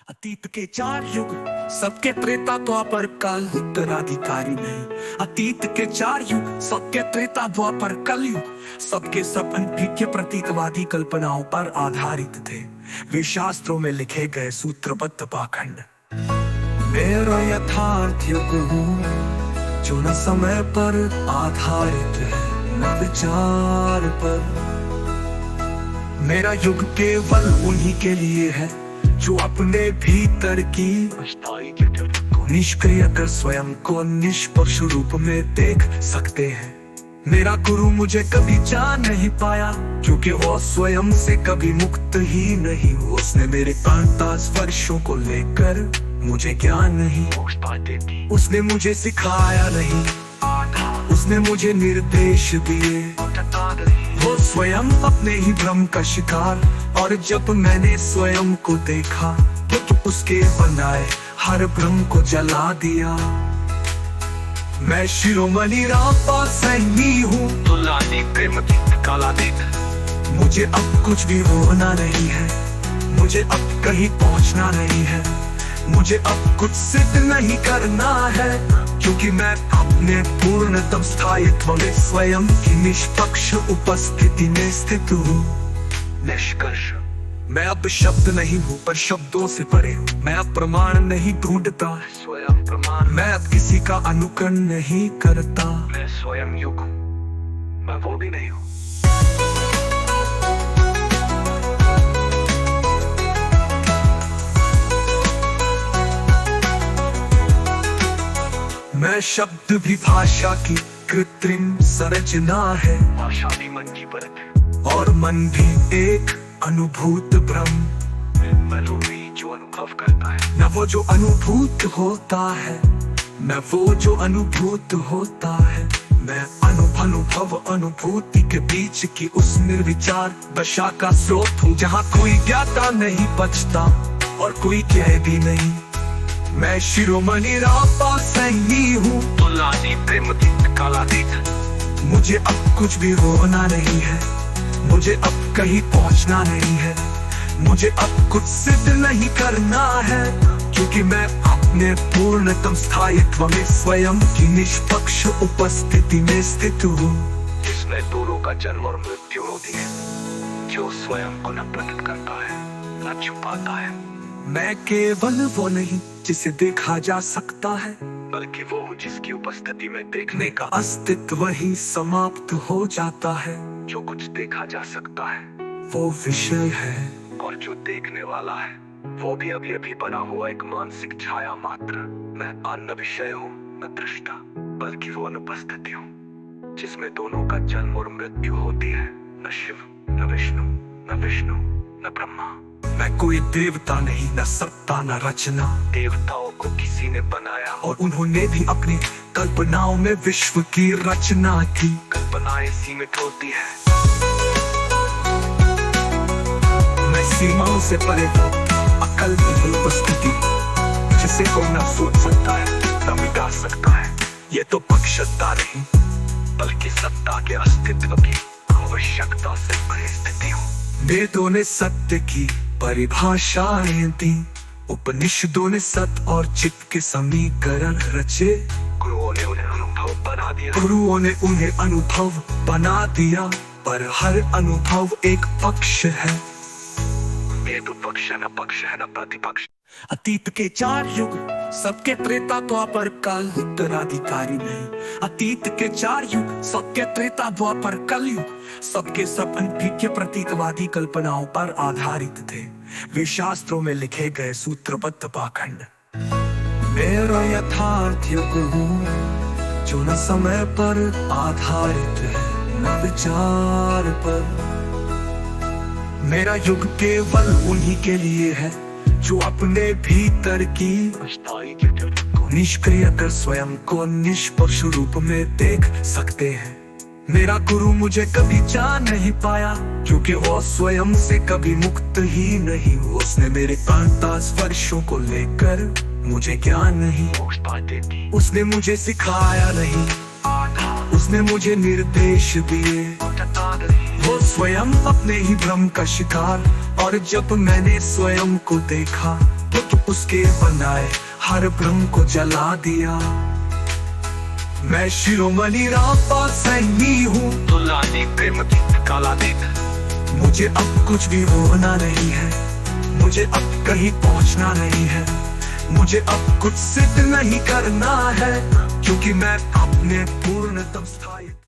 अतीत के चार युग सबके त्रेता द्वापर काल उत्तराधिकारी नहीं। अतीत के चार युग सबके त्रेता द्वापर कलयुग सबके सब अनभिज्ञ प्रतीकवादी कल्पनाओं पर आधारित थे। वे शास्त्रों में लिखे गए सूत्रबद्ध पाखंड मेरा यथार्थ युग हूँ जो न समय पर आधारित है न विचार पर। मेरा युग केवल उन्हीं के लिए है जो अपने भीतर की को निष्क्रिय कर स्वयं को निष्पक्ष रूप में देख सकते हैं। मेरा गुरु मुझे कभी जान नहीं पाया क्योंकि वो स्वयं से कभी मुक्त ही नहीं। उसने मेरे 45 वर्षों को लेकर मुझे ज्ञान नहीं, उसने मुझे सिखाया नहीं, उसने मुझे निर्देश दिए। वो स्वयं अपने ही भ्रम का शिकार, और जब मैंने स्वयं को देखा तो उसके बनाए हर भ्रम को जला दिया। मैं शिरोमणि रामपाल सैनी हूँ, तुलानी प्रेम की काला देख। मुझे अब कुछ भी होना नहीं है, मुझे अब कहीं पहुँचना नहीं है, मुझे अब कुछ सिद्ध नहीं करना है, क्योंकि मैं अपने पूर्णतम स्थायित्व में स्वयं की निष्पक्ष उपस्थिति में स्थित हूँ। निष्कर्ष, मैं अब शब्द नहीं हूँ पर शब्दों से परे हूँ। मैं अब प्रमाण नहीं ढूंढता, स्वयं प्रमाण। मैं अब किसी का अनुकरण नहीं करता, मैं स्वयं युग हूँ, मैं वो भी नहीं हूँ। मैं शब्द भी भाषा की कृत्रिम संरचना है, भाषा भी मन की परत है और मन भी एक अनुभूत भ्रम। मैं भी जो अनुभव करता है, न वो जो अनुभूत होता है, न वो जो अनुभूत होता है। मैं अनुभव अनुभूति के बीच की उस निर्विचार दशा का स्रोत हूँ, जहाँ कोई ज्ञाता नहीं बचता और कोई कह भी नहीं। मैं शिरोमणि रामपाल सैनी हूँ, तुलानी प्रेम की काला देख। मुझे अब कुछ भी होना नहीं है, मुझे अब कहीं पहुँचना नहीं है, मुझे अब कुछ सिद्ध नहीं करना है, क्योंकि मैं अपने पूर्णतम स्थायित्व में स्वयं की निष्पक्ष उपस्थिति में स्थित हूँ। जिसमें दोनों का जन्म और मृत्यु होती है, जो स्वयं को न प्रकट करता है न छुपाता है। मैं केवल वो नहीं जिसे देखा जा सकता है, बल्कि वो हूँ जिसकी उपस्थिति में देखने का अस्तित्व ही समाप्त हो जाता है। जो कुछ देखा जा सकता है वो विषय है, और जो देखने वाला है वो भी अभी अभी बना हुआ एक मानसिक छाया मात्र। मैं अन्य विषय हूँ न दृष्टा, बल्कि वो अनुपस्थिति हूँ जिसमें दोनों का जन्म और मृत्यु होती है। न शिव न विष्णु, न विष्णु न ब्रह्मा। मैं कोई देवता नहीं, न सत्ता न रचना। देवताओं को किसी ने बनाया और उन्होंने भी अपनी कल्पनाओं में विश्व की रचना की। कल्पनाएं सीमित होती है, मैं सीमाओं से परे हूँ। अकल की उपस्थिति जिसे कोई न सोच सकता है न मिटा सकता है। ये तो पक्षता नहीं बल्कि सत्ता के अस्तित्व की आवश्यकता से परे स्थिति हूँ। वेदों ने सत्य की परिभाषाएं दी, उपनिषदों ने सत और चित्त के समीकरण रचे। गुरुओं ने उन्हें अनुभव बना दिया, गुरुओं ने उन्हें अनुभव बना दिया, पर हर अनुभव एक पक्ष है। ये तो पक्ष है, न पक्ष है न प्रतिपक्ष। अतीत के चार युग सबके त्रेता द्वापर काल उत्तराधिकारी नहीं। अतीत के चार युग सबके त्रेता द्वापर कलयुग सबके सब अनभिज्ञ प्रतीकवादी कल्पनाओं पर आधारित थे। वे शास्त्रों में लिखे गए सूत्रबद्ध पाखंड मेरा यथार्थ युग हूँ जो न समय पर आधारित है न विचार पर। मेरा युग केवल उन्हीं के लिए है जो अपने भीतर की को निष्क्रिय कर स्वयं को निष्पक्ष रूप में देख सकते हैं। मेरा गुरु मुझे कभी जान नहीं पाया क्योंकि वो स्वयं से कभी मुक्त ही नहीं। उसने मेरे 45 वर्षों को लेकर मुझे ज्ञान नहीं, उसने मुझे सिखाया नहीं, उसने मुझे निर्देश दिए। वो स्वयं अपने ही भ्रम का शिकार, और जब मैंने स्वयं को देखा तो उसके बनाए हर भ्रम को जला दिया। मैं शिरोमणि रामपाल सैनी हूँ, तुलानी प्रेम की काला दिन। मुझे अब कुछ भी होना नहीं है, मुझे अब कहीं पहुंचना नहीं है, मुझे अब कुछ सिद्ध नहीं करना है, क्योंकि मैं अपने पूर्णतम स्थायी